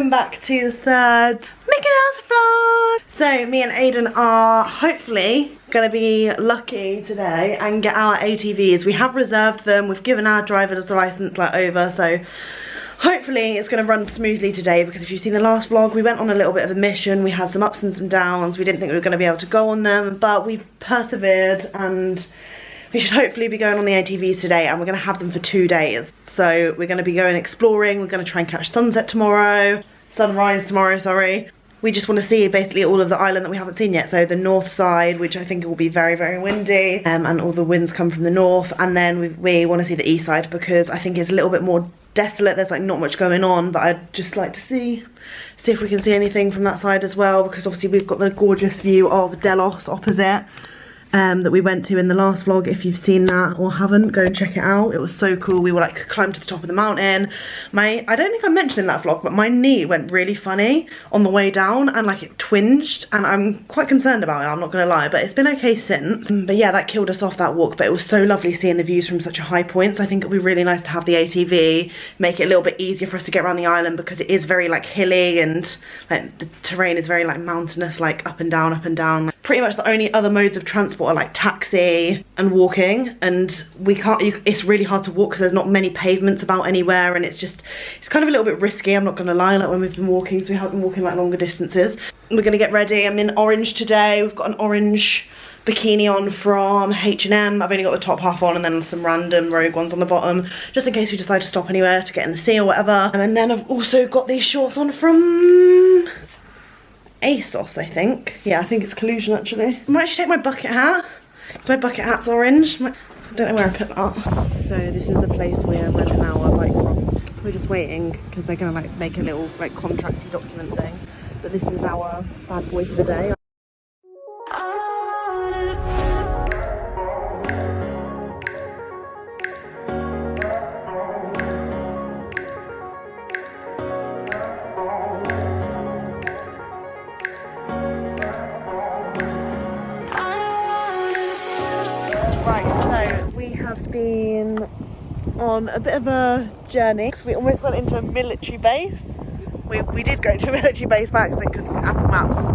welcome back to the third Mykonos vlog. So me and Aidan are hopefully gonna be lucky today and get our ATVs. We have reserved them, we've given our driver's license over, so hopefully it's gonna run smoothly today, because if you've seen the last vlog, we went on a little bit of a mission. We had some ups and some downs. We didn't think we were gonna be able to go on them, but we persevered, and we should hopefully be going on the ATVs today, and we're going to have them for 2 days. So we're going to be going exploring. We're going to try and catch sunrise tomorrow, sorry. We just want to see basically all of the island that we haven't seen yet. So the north side, which I think will be very, very windy, and all the winds come from the north. And then we want to see the east side, because I think it's a little bit more desolate. There's like not much going on, but I'd just like to see if we can see anything from that side as well, because obviously we've got the gorgeous view of Delos opposite. That we went to in the last vlog. If you've seen that or haven't, go and check it out. It was so cool. We were like climbed to the top of the mountain. I don't think I mentioned in that vlog, but my knee went really funny on the way down, and like it twinged, and I'm quite concerned about it, I'm not gonna lie, but it's been okay since. But yeah, that killed us off that walk, but it was so lovely seeing the views from such a high point. So I think it'll be really nice to have the ATV, make it a little bit easier for us to get around the island, because it is very like hilly, and like the terrain is very like mountainous, like up and down, up and down. Pretty much the only other modes of transport are like taxi and walking, and it's really hard to walk because there's not many pavements about anywhere, and it's kind of a little bit risky, I'm not gonna lie, like when we've been walking, so we haven't been walking like longer distances. We're gonna get ready. I'm in orange today. We've got an orange bikini on from H&M. I've only got the top half on, and then some random rogue ones on the bottom, just in case we decide to stop anywhere to get in the sea or whatever. And then I've also got these shorts on from AGIOS, I think. Yeah, I think it's Collusion actually. I might actually take my bucket hat, because my bucket hat's orange. I don't know where I put that. So this is the place we're renting our bike from. We're just waiting, because they're gonna like make a little like contracty document thing. But this is our bad boy for the day. Right, so we have been on a bit of a journey. We almost went into a military base. We did go to a military base by accident, because Apple Maps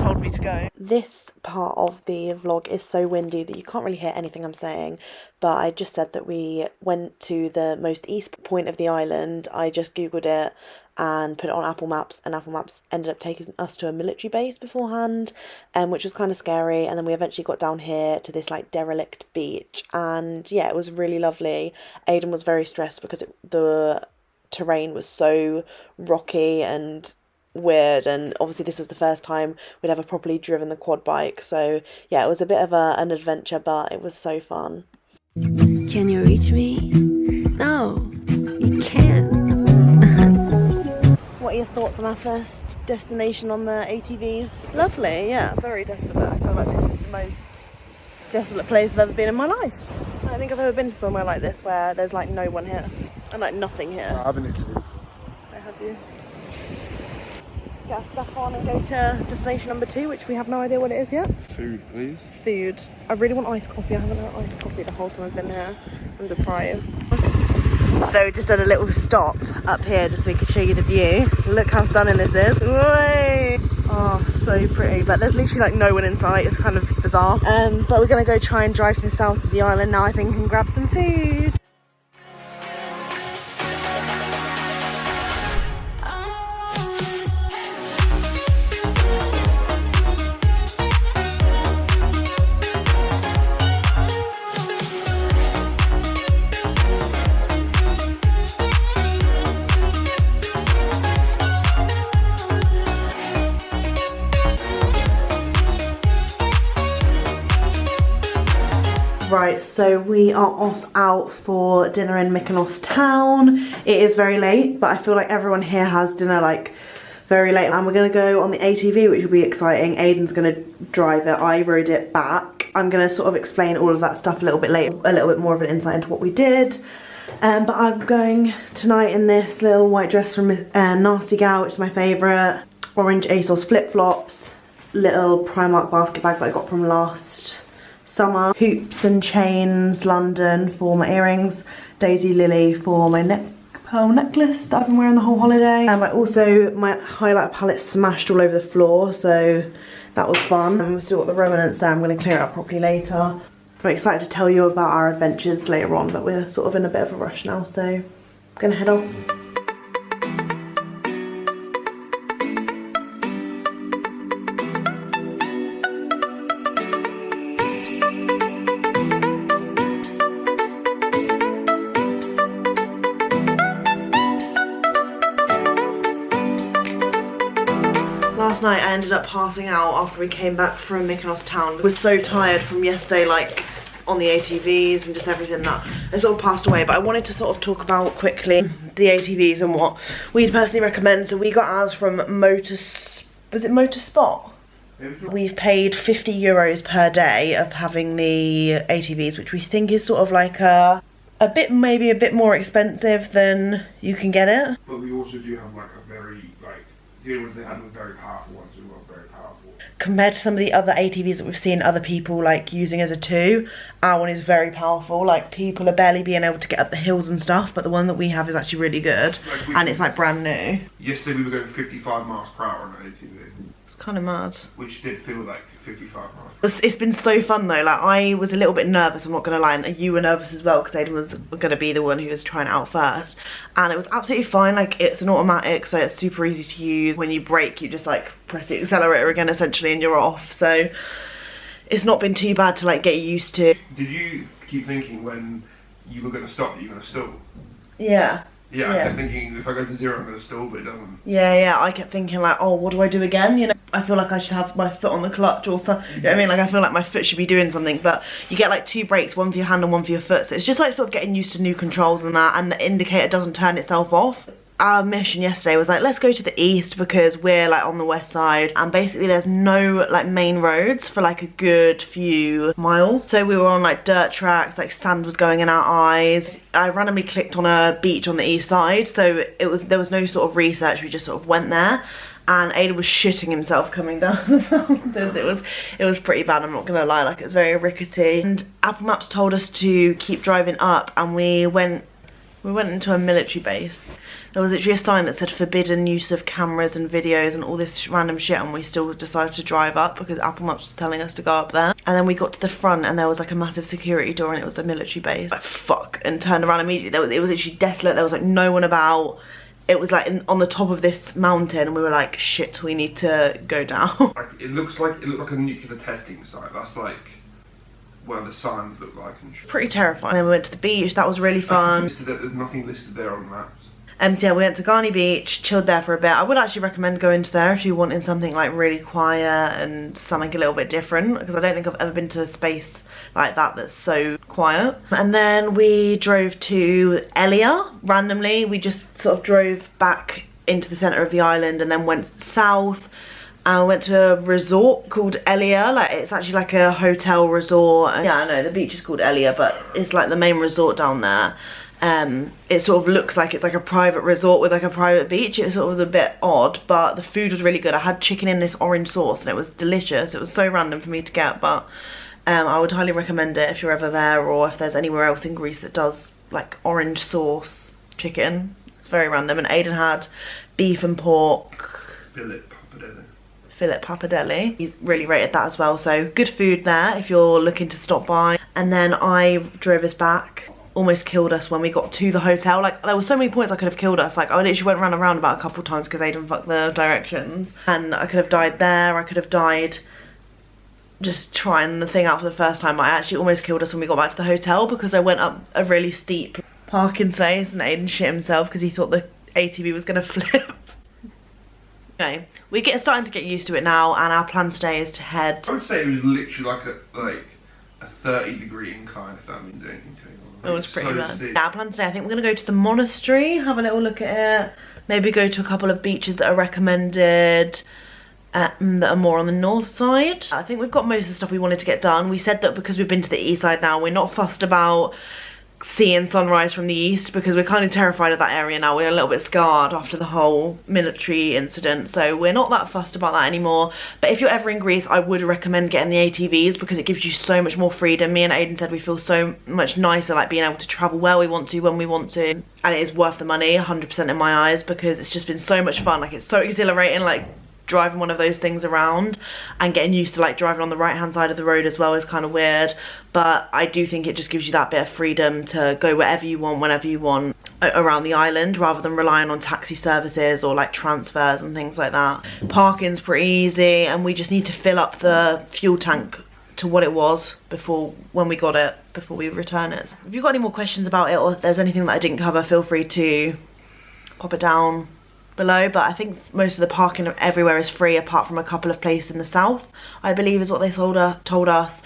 told me to go. This part of the vlog is so windy that you can't really hear anything I'm saying, but I just said that we went to the most east point of the island. I just googled it and put it on Apple Maps, and Apple Maps ended up taking us to a military base beforehand, which was kind of scary. And then we eventually got down here to this like derelict beach, and yeah, it was really lovely. Aidan was very stressed because the terrain was so rocky and weird, and obviously this was the first time we'd ever properly driven the quad bike, so yeah, it was a bit of an adventure, but it was so fun. Can you reach me? No, you can't. What are your thoughts on our first destination on the ATVs? Lovely, yeah, very desolate. I feel like this is the most desolate place I've ever been in my life. I don't think I've ever been to somewhere like this where there's like no one here and like nothing here. I haven't Italy. I have you. Get our stuff on and go to destination number 2, which we have no idea what it is yet. Food, please. Food. I really want iced coffee. I haven't had iced coffee the whole time I've been here. I'm deprived. So we just did a little stop up here just so we could show you the view. Look how stunning this is. Whey! Oh, so pretty. But there's literally like no one in sight. It's kind of bizarre. But we're going to go try and drive to the south of the island now, I think, and grab some food. Right, so we are off out for dinner in Mykonos town. It is very late, but I feel like everyone here has dinner like very late, and we're gonna go on the ATV, which will be exciting. Aidan's gonna drive it, I rode it back. I'm gonna sort of explain all of that stuff a little bit later, a little bit more of an insight into what we did. But I'm going tonight in this little white dress from Nasty Gal, which is my favourite. Orange ASOS flip-flops, little Primark basket bag that I got from last summer, hoops and chains London for my earrings, Daisy Lily for my neck pearl necklace that I've been wearing the whole holiday. And my highlighter palette smashed all over the floor, so that was fun. And we've still got the remnants there. I'm going to clear it up properly later. I'm excited to tell you about our adventures later on, but we're sort of in a bit of a rush now, so I'm going to head off. Last night I ended up passing out after we came back from Mykonos town. I was so tired from yesterday, like on the ATVs and just everything that I sort of passed away, but I wanted to sort of talk about quickly the ATVs and what we'd personally recommend. So we got ours from MOTOSPOT? We've paid €50 per day of having the ATVs, which we think is sort of like maybe a bit more expensive than you can get it. But we also do have like a very, the ones they had were very powerful ones as well, very powerful. Compared to some of the other ATVs that we've seen other people like using as a 2, our one is very powerful. Like people are barely being able to get up the hills and stuff, but the one that we have is actually really good, and it's like brand new. Yesterday we were going 55 miles per hour on an ATV. It's kind of mad. Which did feel like 55 miles. It's been so fun though. Like I was a little bit nervous, I'm not gonna lie, and you were nervous as well because Aidan was gonna be the one who was trying it out first, and it was absolutely fine. Like it's an automatic, so it's super easy to use. When you brake, you just like press the accelerator again essentially and you're off, so it's not been too bad to like get used to. Did you keep thinking when you were going to stop that you were going to stall? Yeah. Yeah, I kept thinking if I go to 0 I'm going to stall, but it doesn't. Yeah, I kept thinking like, oh, what do I do again? You know, I feel like I should have my foot on the clutch or something. You know what I mean? Like I feel like my foot should be doing something, but you get like 2 brakes, one for your hand and one for your foot. So it's just like sort of getting used to new controls and that, and the indicator doesn't turn itself off. Our mission yesterday was like, let's go to the east because we're like on the west side, and basically there's no like main roads for like a good few miles. So we were on like dirt tracks, like sand was going in our eyes. I randomly clicked on a beach on the east side, so there was no sort of research, we just sort of went there. And Aidan was shitting himself coming down the mountains. It was pretty bad, I'm not gonna lie, like it was very rickety. And Apple Maps told us to keep driving up, and we went into a military base. There was literally a sign that said forbidden use of cameras and videos and all this random shit, and we still decided to drive up because Apple Maps was telling us to go up there. And then we got to the front and there was like a massive security door and it was a military base. Like fuck, and turned around immediately. It was literally desolate, there was like no one about. It was like on the top of this mountain, and we were like, shit, we need to go down. Like it looked like a nuclear testing site. That's like where the signs look like and shit. Pretty terrifying. And then we went to the beach, that was really fun. There's nothing listed there on the maps. So yeah, we went to TIGANI beach, chilled there for a bit. I would actually recommend going to there if you're wanting something like really quiet and something a little bit different, because I don't think I've ever been to a space like that that's so quiet. And then we drove to Elia randomly. We just sort of drove back into the centre of the island and then went south. I went to a resort called Elia. Like it's actually like a hotel resort. Yeah, I know the beach is called Elia, but it's like the main resort down there. It sort of looks like it's like a private resort with like a private beach. It sort of was a bit odd, but the food was really good. I had chicken in this orange sauce and it was delicious. It was so random for me to get, but I would highly recommend it if you're ever there, or if there's anywhere else in Greece that does like orange sauce chicken. It's very random. And Aidan had beef and pork. Fillet pappardelle. He's really rated that as well, so good food there if you're looking to stop by. And then I drove us back. Almost killed us when we got to the hotel. Like there were so many points I could have killed us. Like I literally went round and round about a couple of times because Aidan fucked the directions, and I could have died there. I could have died just trying the thing out for the first time. But I actually almost killed us when we got back to the hotel because I went up a really steep parking space and Aidan shit himself because he thought the ATV was gonna flip. Okay, we're starting to get used to it now, and our plan today is to head. I would say it was literally like a 30-degree incline, if that means anything to me. It was pretty bad. Yeah, our plan today, I think we're going to go to the monastery, have a little look at it, maybe go to a couple of beaches that are recommended that are more on the north side. I think we've got most of the stuff we wanted to get done. We said that because we've been to the east side now, we're not fussed about seeing sunrise from the east, because we're kind of terrified of that area now. We're a little bit scarred after the whole military incident, so we're not that fussed about that anymore. But if you're ever in Greece, I would recommend getting the ATVs, because it gives you so much more freedom. Me and Aidan said we feel so much nicer, like being able to travel where we want to, when we want to, and it is worth the money 100% in my eyes, because it's just been so much fun. Like, it's so exhilarating, like driving one of those things around, and getting used to like driving on the right hand side of the road as well is kind of weird. But I do think it just gives you that bit of freedom to go wherever you want, whenever you want around the island, rather than relying on taxi services or like transfers and things like that. Parking's pretty easy, and we just need to fill up the fuel tank to what it was before, when we got it, before we return it. If you've got any more questions about it, or if there's anything that I didn't cover, feel free to pop it down below. But I think most of the parking everywhere is free, apart from a couple of places in the south, I believe is what they told us.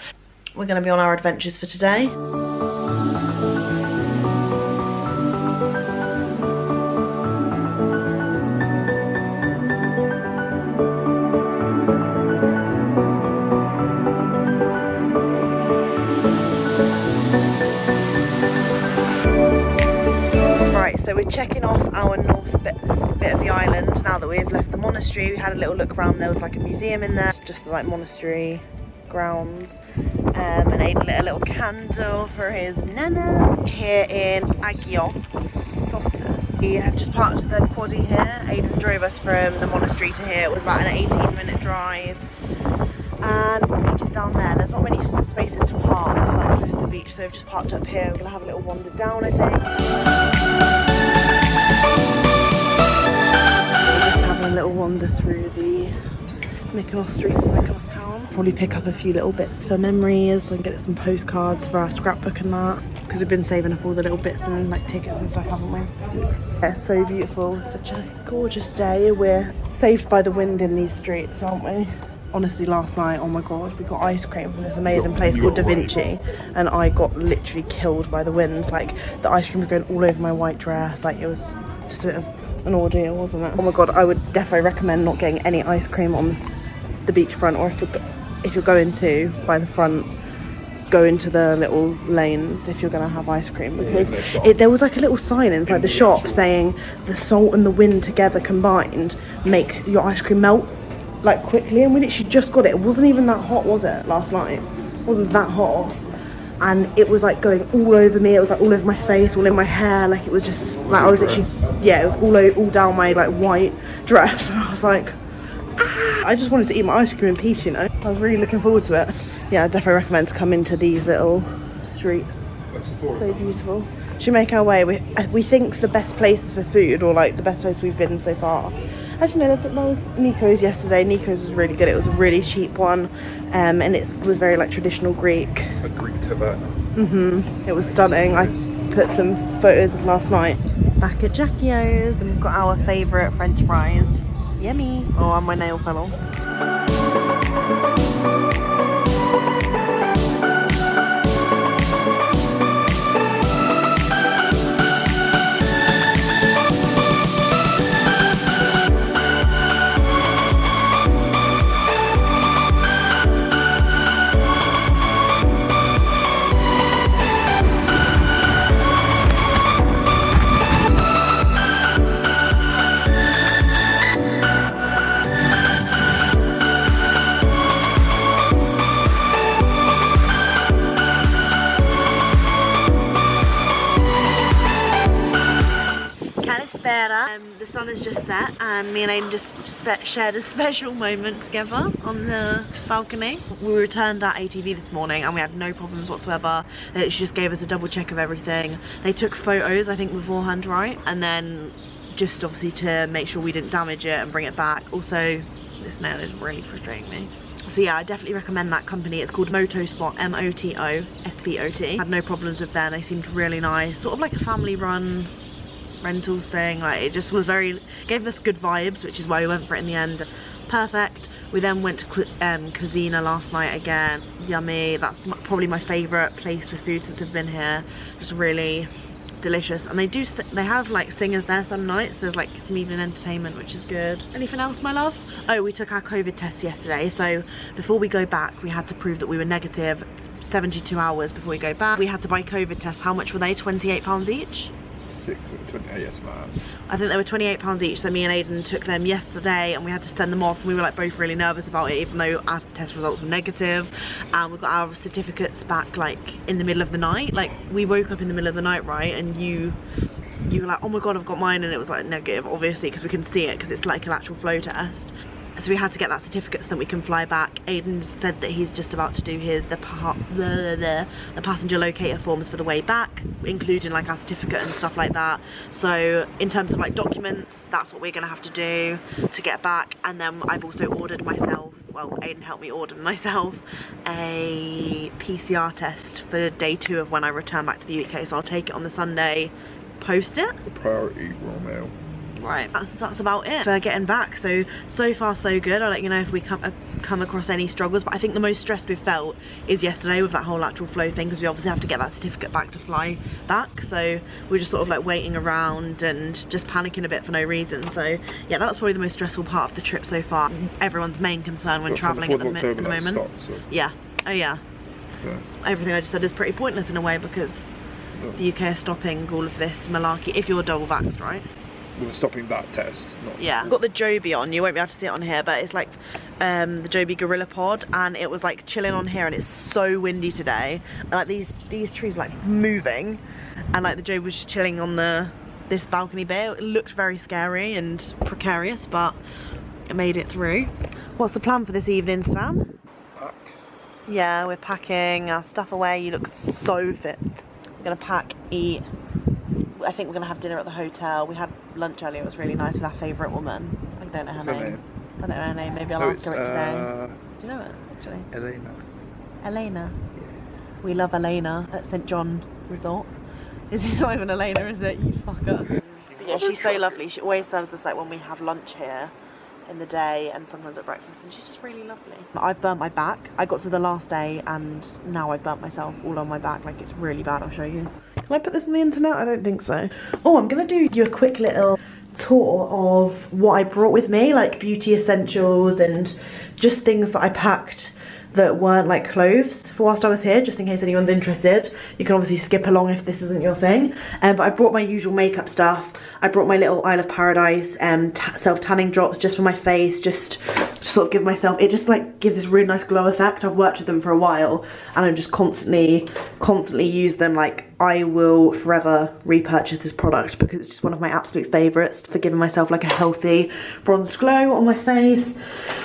We're going to be on our adventures for today. So we're checking off our north bit of the island now that we've left the monastery. We had a little look around. There was like a museum in there, just like monastery grounds, and Aidan lit a little candle for his nana here in AGIOS, SOSTIS. We have just parked the quaddie here. Aidan drove us from the monastery to here. It was about an 18-minute drive, and the beach is down there. There's not many spaces to park like close to the beach, so we've just parked up here. We're gonna have a little wander down, I think. A little wander through the Mykonos streets of Mykonos town. Probably pick up a few little bits for memories and get some postcards for our scrapbook and that, because we've been saving up all the little bits and like tickets and stuff, haven't we? Yeah, it's so beautiful. Such a gorgeous day. We're saved by the wind in these streets, aren't we? Honestly, last night, oh my god, we got ice cream from this amazing place called Da Vinci, and I got literally killed by the wind. Like, the ice cream was going all over my white dress. Like, it was just a bit of an ordeal, wasn't it? Oh my god, I would definitely recommend not getting any ice cream on the beachfront, or if you're going to by the front, go into the little lanes if you're gonna have ice cream, because there was like a little sign inside the shop saying the salt and the wind together combined makes your ice cream melt like quickly, and we literally just got it. It wasn't even that hot, was it, last night? It wasn't that hot, and it was like going all over me. It was like all over my face, all in my hair. Like, it was just like, I was literally, yeah, it was all down my like white dress, and I was like, ah. I just wanted to eat my ice cream in peace, you know. I was really looking forward to it. Yeah, I definitely recommend to come into these little streets. So beautiful. Should we make our way? We think the best places for food, or like the best place we've been so far. Actually, no, that was NIKO'S yesterday. NIKO'S was really good. It was a really cheap one, and it was very like traditional Greek. A Greek taverna. It was stunning. I put some photos of last night. Back at AGIOS, and we've got our favourite French fries. Yummy. Oh, and my nail fell off. The sun has just set, and me and Aidan just shared a special moment together on the balcony. We returned our ATV this morning and we had no problems whatsoever. It just gave us a double check of everything. They took photos, I think, beforehand, right? And then just obviously to make sure we didn't damage it and bring it back. Also, this nail is really frustrating me. So yeah, I definitely recommend that company. It's called MOTOSPOT, MOTOSPOT. Had no problems with them. They seemed really nice, sort of like a family run rentals thing. Like, it just was gave us good vibes, which is why we went for it in the end. Perfect. We then went to Cuisina last night again. Yummy. That's probably my favourite place for food since we've been here. Just really delicious. And they have like singers there some nights. There's like some evening entertainment, which is good. Anything else, my love? Oh, we took our COVID test yesterday, so before we go back we had to prove that we were negative 72 hours before we go back. We had to buy COVID tests. How much were they? £28 each? 28, yes, man. I think they were £28 each, so me and Aidan took them yesterday and we had to send them off, and we were like both really nervous about it, even though our test results were negative. And we got our certificates back like in the middle of the night. Like, we woke up in the middle of the night, right, and you were like, oh my god, I've got mine, and it was like negative, obviously, because we can see it because it's like a lateral flow test. So we had to get that certificate so that we can fly back. Aidan said that he's just about to do the passenger locator forms for the way back, including like our certificate and stuff like that. So in terms of like documents, that's what we're gonna have to do to get back. And then I've also ordered myself, well, Aidan helped me order myself a PCR test for day 2 of when I return back to the UK. So I'll take it on the Sunday, post it. The priority raw mail. Right, that's about it for getting back. So far so good. I'll let you know if we come across any struggles, but I think the most stress we've felt is yesterday with that whole lateral flow thing, because we obviously have to get that certificate back to fly back. So we're just sort of like waiting around and just panicking a bit for no reason. So yeah, that's probably the most stressful part of the trip so far. Everyone's main concern when travelling at the moment. Stopped, so. Yeah, oh yeah. Everything I just said is pretty pointless in a way, because the UK is stopping all of this malarkey if you're double vaxxed, right? We're stopping that test. Yeah, I've got the Joby on. You won't be able to see it on here, but it's like the Joby Gorilla Pod, and it was like chilling on here, and it's so windy today. And like these trees were like moving, and like the Joby was just chilling on this balcony bay. It looked very scary and precarious, but it made it through. What's the plan for this evening, Stan? Pack. Yeah, we're packing our stuff away. You look so fit. We're gonna pack, eat. I think we're going to have dinner at the hotel. We had lunch earlier, it was really nice with our favourite woman. I don't know her name. I don't know her name, maybe I'll ask her it today. Do you know it, actually? Elena. Elena? Yeah. We love Elena at St John Resort. It's not even Elena, is it? You fucker. But yeah, she's so lovely. She always serves us like when we have lunch here in the day and sometimes at breakfast, and she's just really lovely. I've burnt my back. I got to the last day and now I've burnt myself all on my back. Like, it's really bad. I'll show you. Can I put this on the internet? I don't think so. Oh, I'm gonna do you a quick little tour of what I brought with me, like beauty essentials and just things that I packed that weren't like clothes for whilst I was here, just in case anyone's interested. You can obviously skip along if this isn't your thing. But I brought my usual makeup stuff. I brought my little Isle of Paradise self-tanning drops just for my face, just sort of give myself, it just like gives this really nice glow effect. I've worked with them for a while and I just constantly use them. Like, I will forever repurchase this product because it's just one of my absolute favourites for giving myself like a healthy bronzed glow on my face.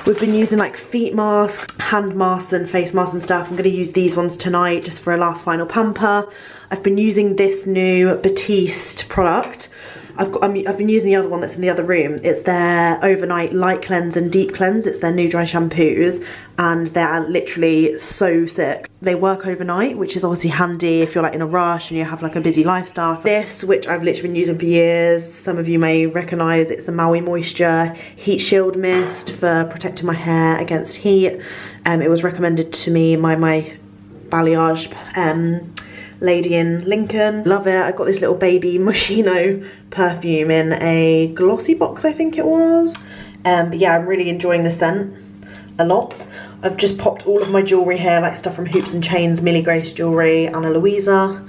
We've been using like feet masks, hand masks and face masks and stuff. I'm going to use these ones tonight just for a last final pamper. I've been using this new Batiste product. I've been using the other one that's in the other room. It's their overnight light cleanse and deep cleanse. It's their new dry shampoos and they're literally so sick. They work overnight, which is obviously handy if you're like in a rush and you have like a busy lifestyle. This, which I've literally been using for years, some of you may recognise, it's the Maui Moisture Heat Shield Mist for protecting my hair against heat. It was recommended to me by my balayage lady in Lincoln. Love it. I got this little baby Moschino perfume in a Glossy Box, I think it was. But yeah, I'm really enjoying the scent a lot. I've just popped all of my jewellery here, like stuff from Hoops and Chains, Millie Grace jewellery, Ana Luisa.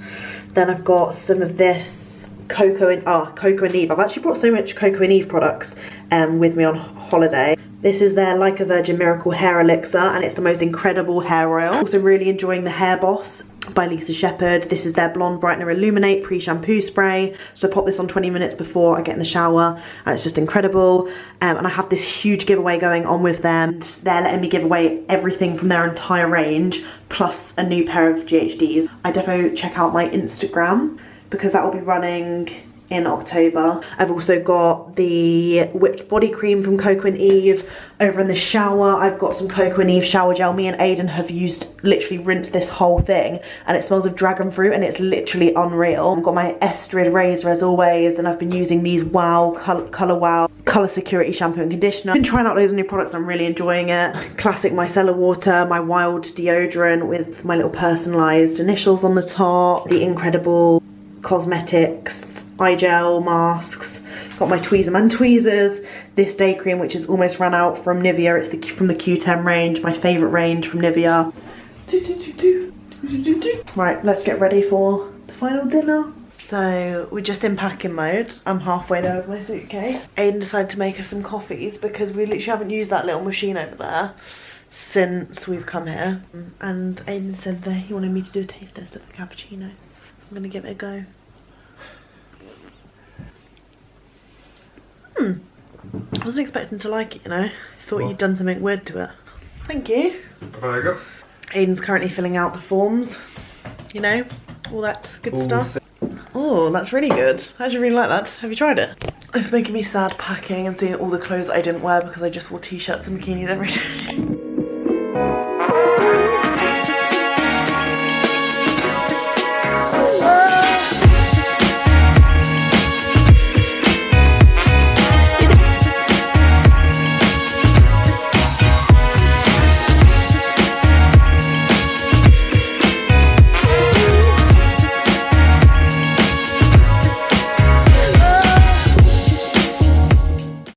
Then I've got some of this Coco and Eve. I've actually brought so much Coco and Eve products with me on holiday. This is their Like a Virgin Miracle Hair Elixir and it's the most incredible hair oil. Also really enjoying the Hair Boss by Lisa Shepherd. This is their Blonde Brightener Illuminate pre-shampoo spray. So I pop this on 20 minutes before I get in the shower and it's just incredible. And I have this huge giveaway going on with them. They're letting me give away everything from their entire range plus a new pair of GHDs. I defo check out my Instagram because that will be running in October. I've also got the whipped body cream from Coco and Eve over in the shower. I've got some Coco and Eve shower gel. Me and Aidan have literally rinsed this whole thing and it smells of dragon fruit and it's literally unreal. I've got my Estrid razor as always, and I've been using these Wow Colour Security shampoo and conditioner. I've been trying out loads of new products and I'm really enjoying it. Classic micellar water, my Wild deodorant with my little personalised initials on the top, the Incredible Cosmetics eye gel masks, got my Tweezerman tweezers, this day cream which is almost run out from Nivea. It's from the Q10 range, my favourite range from Nivea. Right, let's get ready for the final dinner. So we're just in packing mode. I'm halfway there with my suitcase. Aidan decided to make us some coffees because we literally haven't used that little machine over there since we've come here. And Aidan said that he wanted me to do a taste test of the cappuccino. So I'm gonna give it a go. I wasn't expecting to like it, you know. I thought you'd done something weird to it. Thank you. There you go. Aidan's currently filling out the forms, you know, all that good stuff. Oh, that's really good. I actually really like that. Have you tried it? It's making me sad packing and seeing all the clothes that I didn't wear because I just wore t-shirts and bikinis every day.